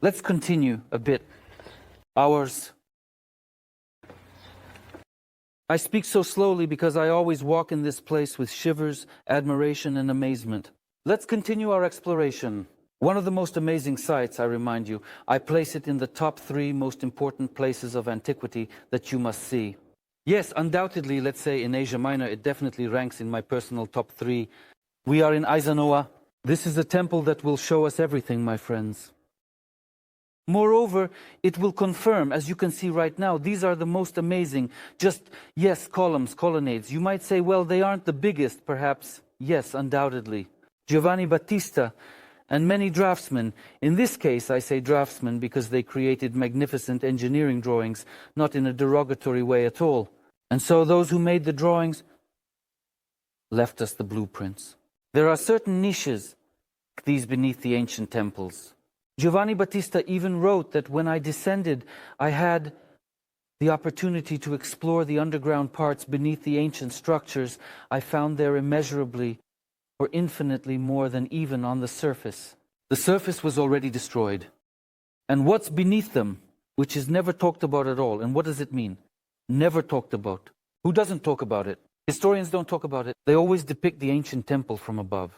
Let's continue a bit. Hours. I speak so slowly because I always walk in this place with shivers, admiration, and amazement. Let's continue our exploration. One of the most amazing sites, I remind you, I place it in the top 3 most important places of antiquity that you must see. Yes, undoubtedly, let's say in Asia Minor, it definitely ranks in my personal top 3. We are in Aizawa. This is a temple that will show us everything, my friends. Moreover, it will confirm, as you can see right now, these are the most amazing, yes, columns, colonnades. You might say, well, they aren't the biggest, perhaps. Yes, undoubtedly. Giovanni Battista and many draftsmen, in this case I say draftsmen because they created magnificent engineering drawings, not in a derogatory way at all. And so those who made the drawings left us the blueprints. There are certain niches, these beneath the ancient temples. Giovanni Battista even wrote that when I descended, I had the opportunity to explore the underground parts beneath the ancient structures. I found there immeasurably or infinitely more than even on the surface. The surface was already destroyed. And what's beneath them, which is never talked about at all. And what does it mean? Never talked about. Who doesn't talk about it? Historians don't talk about it. They always depict the ancient temple from above.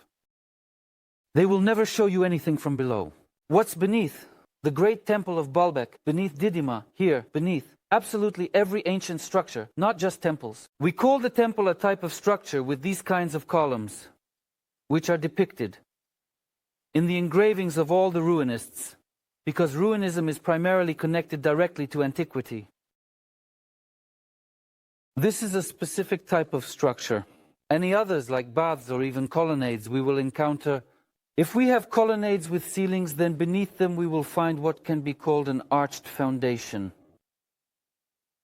They will never show you anything from below. What's beneath? The great temple of Baalbek, beneath Didyma, here, beneath. Absolutely every ancient structure, not just temples. We call the temple a type of structure with these kinds of columns, which are depicted in the engravings of all the ruinists, because ruinism is primarily connected directly to antiquity. This is a specific type of structure. Any others, like baths or even colonnades, we will encounter. If we have colonnades with ceilings, then beneath them we will find what can be called an arched foundation.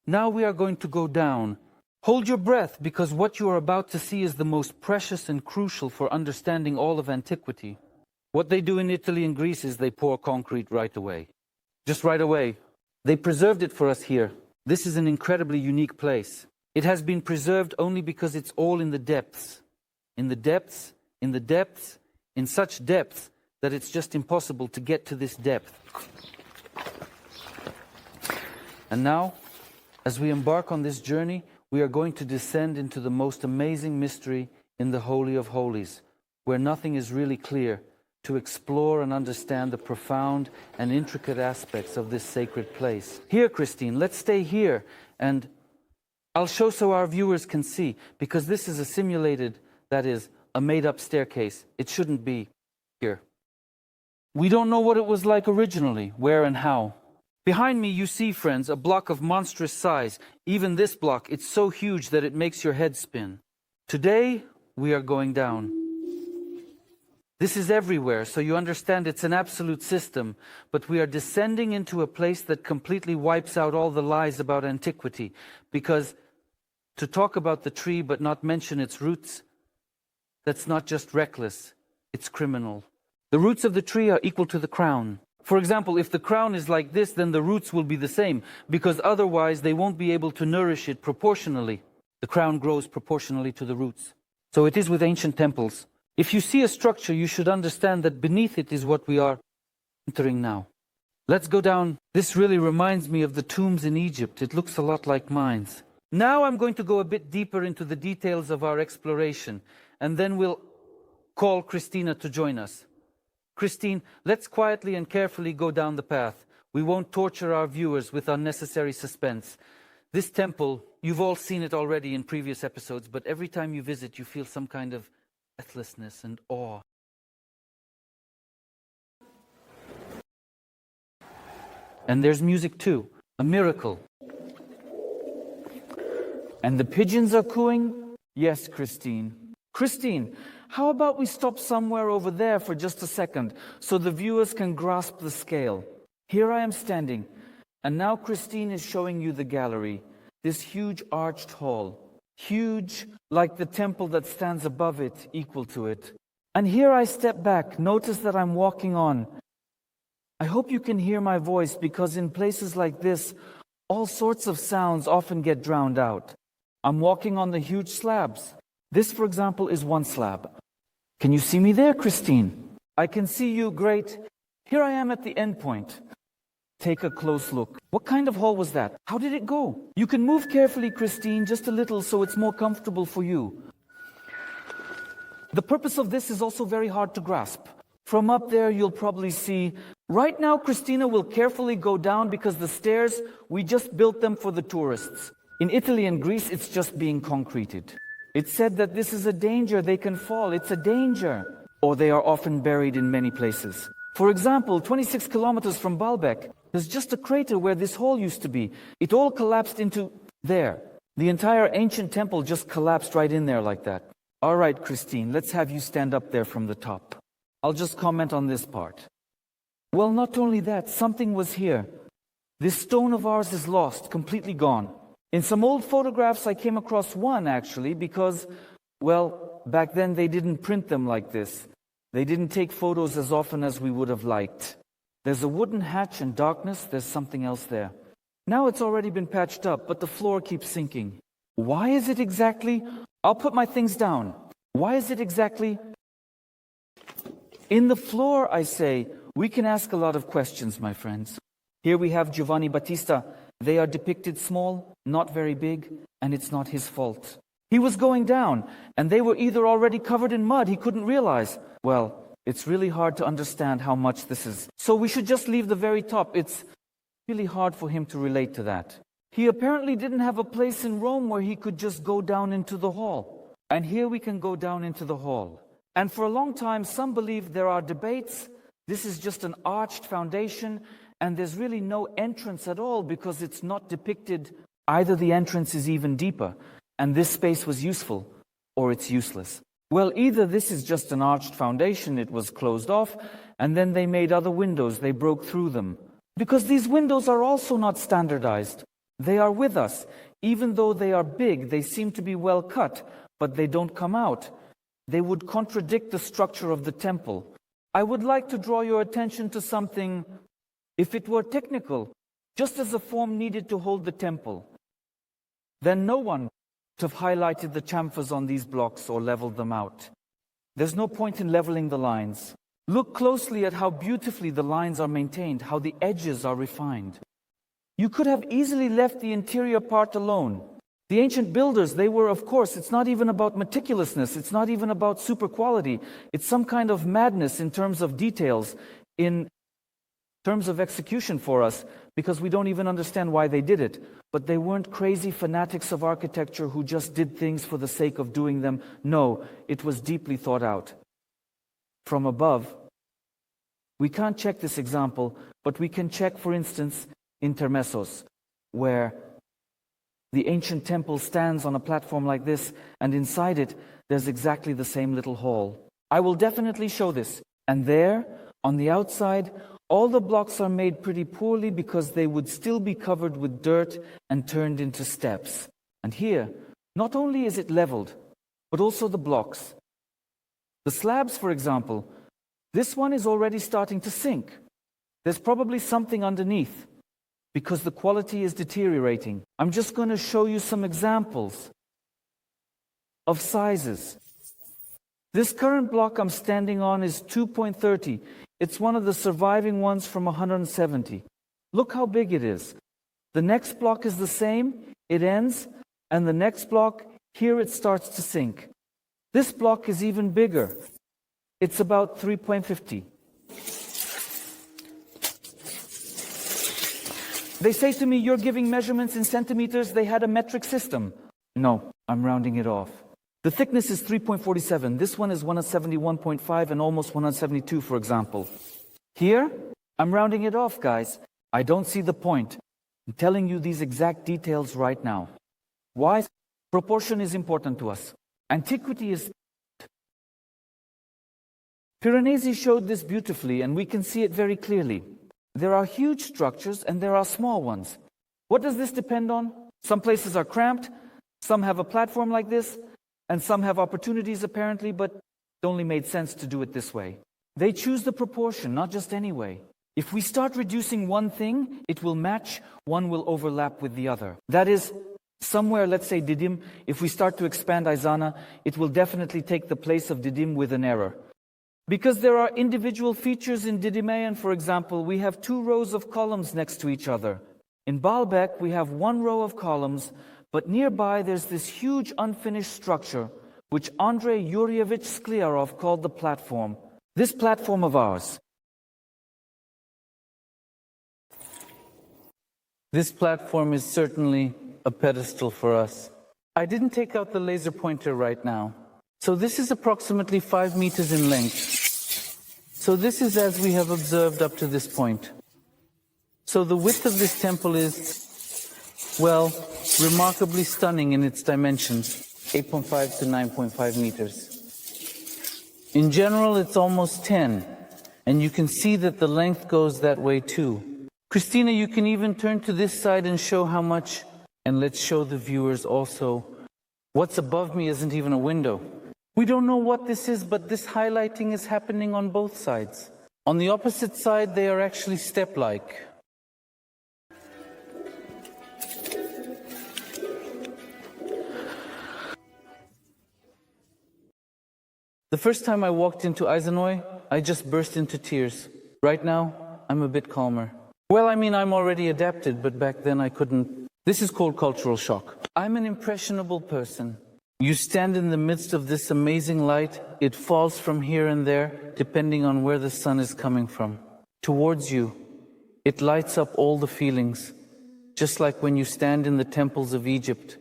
Now we are going to go down. Hold your breath, because what you are about to see is the most precious and crucial for understanding all of antiquity. What they do in Italy and Greece is they pour concrete right away. Just right away. They preserved it for us here. This is an incredibly unique place. It has been preserved only because it's all in the depths. In the depths, in the depths, in such depth that it's just impossible to get to this depth. And now, as we embark on this journey, we are going to descend into the most amazing mystery in the Holy of Holies, where nothing is really clear, to explore and understand the profound and intricate aspects of this sacred place. Here, Christine, let's stay here, and I'll show so our viewers can see, because this is a simulated, that is, a made-up staircase. It shouldn't be here. We don't know what it was like originally, where and how. Behind me you see, friends, a block of monstrous size. Even this block, it's so huge that it makes your head spin. Today, we are going down. This is everywhere, so you understand it's an absolute system, but we are descending into a place that completely wipes out all the lies about antiquity, because to talk about the tree but not mention its roots, that's not just reckless, it's criminal. The roots of the tree are equal to the crown. For example, if the crown is like this, then the roots will be the same, because otherwise they won't be able to nourish it proportionally. The crown grows proportionally to the roots. So it is with ancient temples. If you see a structure, you should understand that beneath it is what we are entering now. Let's go down. This really reminds me of the tombs in Egypt. It looks a lot like mines. Now I'm going to go a bit deeper into the details of our exploration, and then we'll call Christina to join us. Christine, let's quietly and carefully go down the path. We won't torture our viewers with unnecessary suspense. This temple, you've all seen it already in previous episodes, but every time you visit, you feel some kind of breathlessness and awe. And there's music too, a miracle. And the pigeons are cooing? Yes, Christine. Christine, how about we stop somewhere over there for just a second, so the viewers can grasp the scale? Here I am standing, and now Christine is showing you the gallery, this huge arched hall. Huge, like the temple that stands above it, equal to it. And here I step back. Notice that I'm walking on. I hope you can hear my voice, because in places like this, all sorts of sounds often get drowned out. I'm walking on the huge slabs. This, for example, is one slab. Can you see me there, Christine? I can see you, great. Here I am at the end point. Take a close look. What kind of hall was that? How did it go? You can move carefully, Christine, just a little so it's more comfortable for you. The purpose of this is also very hard to grasp. From up there, you'll probably see. Right now, Christina will carefully go down because the stairs, we just built them for the tourists. In Italy and Greece, it's just being concreted. It's said that this is a danger, they can fall, it's a danger. Or they are often buried in many places. For example, 26 kilometers from Baalbek, there's just a crater where this hall used to be. It all collapsed into there. The entire ancient temple just collapsed right in there like that. All right, Christine, let's have you stand up there from the top. I'll just comment on this part. Well, not only that, something was here. This stone of ours is lost, completely gone. In some old photographs, I came across one actually because, well, back then they didn't print them like this. They didn't take photos as often as we would have liked. There's a wooden hatch and darkness, there's something else there. Now it's already been patched up, but the floor keeps sinking. Why is it exactly? I'll put my things down. Why is it exactly? In the floor, I say, we can ask a lot of questions, my friends. Here we have Giovanni Battista. They are depicted small, not very big, and it's not his fault. He was going down, and they were either already covered in mud, he couldn't realize. Well, it's really hard to understand how much this is. So we should just leave the very top. It's really hard for him to relate to that. He apparently didn't have a place in Rome where he could just go down into the hall. And here we can go down into the hall. And for a long time, some believe there are debates. This is just an arched foundation, and there's really no entrance at all because it's not depicted. Either the entrance is even deeper, and this space was useful, or it's useless. Well, either this is just an arched foundation, it was closed off, and then they made other windows, they broke through them. Because these windows are also not standardized. They are with us. Even though they are big, they seem to be well cut, but they don't come out. They would contradict the structure of the temple. I would like to draw your attention to something. If it were technical, just as a form needed to hold the temple, then no one would have highlighted the chamfers on these blocks or leveled them out. There's no point in leveling the lines. Look closely at how beautifully the lines are maintained, how the edges are refined. You could have easily left the interior part alone. The ancient builders, they were, of course, it's not even about meticulousness, it's not even about super quality. It's some kind of madness in terms of details, in terms of execution for us, because we don't even understand why they did it. But they weren't crazy fanatics of architecture who just did things for the sake of doing them. No, it was deeply thought out. From above, we can't check this example, but we can check, for instance, intermessos, where the ancient temple stands on a platform like this, and inside it, there's exactly the same little hall. I will definitely show this. And there, on the outside, all the blocks are made pretty poorly because they would still be covered with dirt and turned into steps. And here, not only is it leveled, but also the blocks. The slabs, for example, this one is already starting to sink. There's probably something underneath, because the quality is deteriorating. I'm just going to show you some examples of sizes. This current block I'm standing on is 2.30. It's one of the surviving ones from 170. Look how big it is. The next block is the same, it ends, and the next block, here it starts to sink. This block is even bigger. It's about 3.50. They say to me, you're giving measurements in centimeters, they had a metric system. No, I'm rounding it off. The thickness is 3.47. This one is 171.5 and almost 172, for example. Here, I'm rounding it off, guys. I don't see the point. I'm telling you these exact details right now. Why? Proportion is important to us. Antiquity is... Piranesi showed this beautifully, and we can see it very clearly. There are huge structures and there are small ones. What does this depend on? Some places are cramped, some have a platform like this, and some have opportunities apparently, but it only made sense to do it this way. They choose the proportion, not just any way. If we start reducing one thing, it will match, one will overlap with the other. That is, somewhere, let's say Didim, if we start to expand Aizana, it will definitely take the place of Didim with an error. Because there are individual features in Didymaeon, for example, we have 2 rows of columns next to each other. In Baalbek, we have 1 row of columns, but nearby there's this huge unfinished structure, which Andrei Yuryevich Skliarov called the platform. This platform of ours. This platform is certainly a pedestal for us. I didn't take out the laser pointer right now. So this is approximately 5 meters in length. So this is as we have observed up to this point. So the width of this temple is, well, remarkably stunning in its dimensions, 8.5 to 9.5 meters. In general, it's almost 10, and you can see that the length goes that way too. Christina, you can even turn to this side and show how much, and let's show the viewers also. What's above me isn't even a window. We don't know what this is, but this highlighting is happening on both sides. On the opposite side, they are actually step-like. The first time I walked into Izanoy, I just burst into tears. Right now, I'm a bit calmer. Well, I mean, I'm already adapted, but back then I couldn't. This is called cultural shock. I'm an impressionable person. You stand in the midst of this amazing light. It falls from here and there, depending on where the sun is coming from. Towards you, it lights up all the feelings, just like when you stand in the temples of Egypt,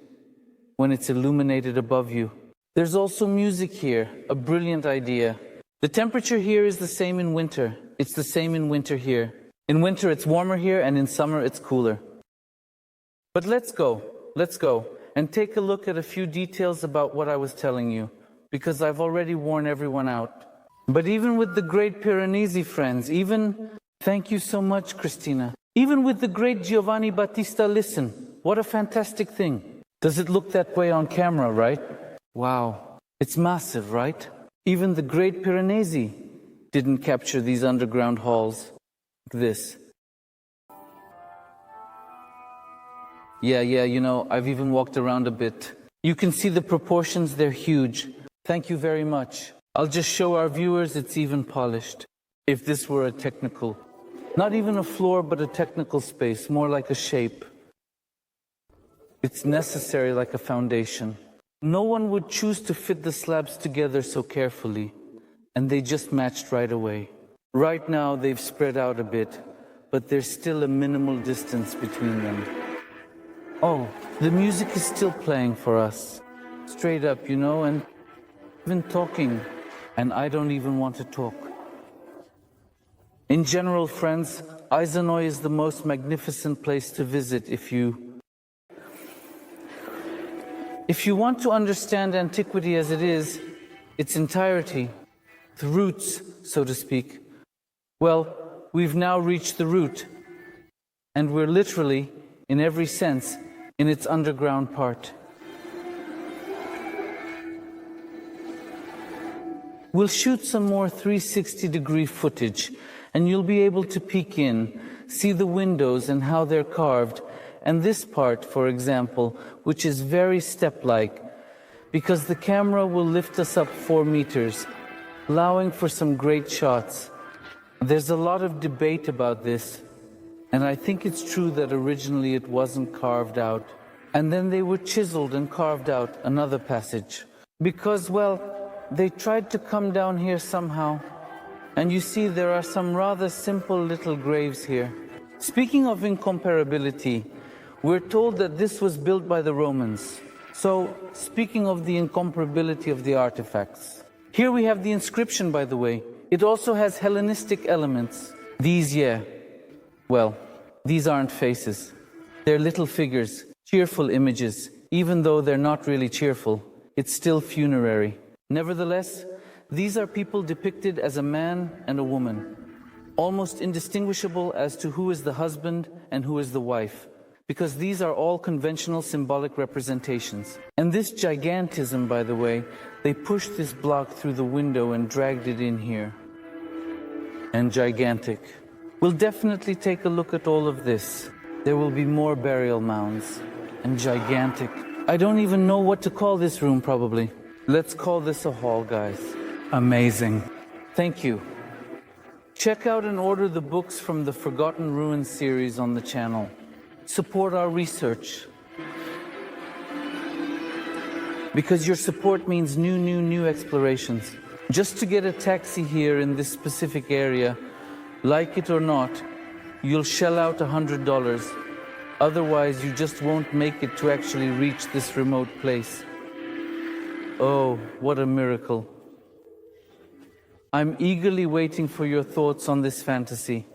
when it's illuminated above you. There's also music here, a brilliant idea. The temperature here is the same in winter. It's the same in winter here. In winter it's warmer here, and in summer it's cooler. But let's go, and take a look at a few details about what I was telling you, because I've already worn everyone out. But even with the great Piranesi friends, thank you so much, Christina. Even with the great Giovanni Battista, listen, what a fantastic thing. Does it look that way on camera, right? Wow, it's massive, right? Even the great Piranesi didn't capture these underground halls like this. Yeah, you know, I've even walked around a bit. You can see the proportions, they're huge. Thank you very much. I'll just show our viewers it's even polished. If this were a technical, not even a floor, but a technical space, more like a shape. It's necessary like a foundation. No one would choose to fit the slabs together so carefully, and they just matched right away. Right now they've spread out a bit, but there's still a minimal distance between them. Oh, the music is still playing for us. Straight up, you know, and even talking, and I don't even want to talk. In general, friends, Izanoy is the most magnificent place to visit if you want to understand antiquity as it is, its entirety, the roots, so to speak. Well, we've now reached the root, and we're literally, in every sense, in its underground part. We'll shoot some more 360-degree footage, and you'll be able to peek in, see the windows and how they're carved, and this part, for example, which is very step-like, because the camera will lift us up 4 meters, allowing for some great shots. There's a lot of debate about this, and I think it's true that originally it wasn't carved out, and then they were chiseled and carved out another passage, because, well, they tried to come down here somehow, and you see there are some rather simple little graves here. Speaking of incomparability, we're told that this was built by the Romans. So, speaking of the incomparability of the artifacts, here we have the inscription, by the way. It also has Hellenistic elements. These aren't faces. They're little figures, cheerful images. Even though they're not really cheerful, it's still funerary. Nevertheless, these are people depicted as a man and a woman, almost indistinguishable as to who is the husband and who is the wife, because these are all conventional symbolic representations. And this gigantism, by the way, they pushed this block through the window and dragged it in here. And gigantic. We'll definitely take a look at all of this. There will be more burial mounds. And gigantic. I don't even know what to call this room, probably. Let's call this a hall, guys. Amazing. Thank you. Check out and order the books from the Forgotten Ruins series on the channel. Support our research. Because your support means new explorations. Just to get a taxi here in this specific area, like it or not, you'll shell out $100. Otherwise, you just won't make it to actually reach this remote place. Oh, what a miracle. I'm eagerly waiting for your thoughts on this fantasy.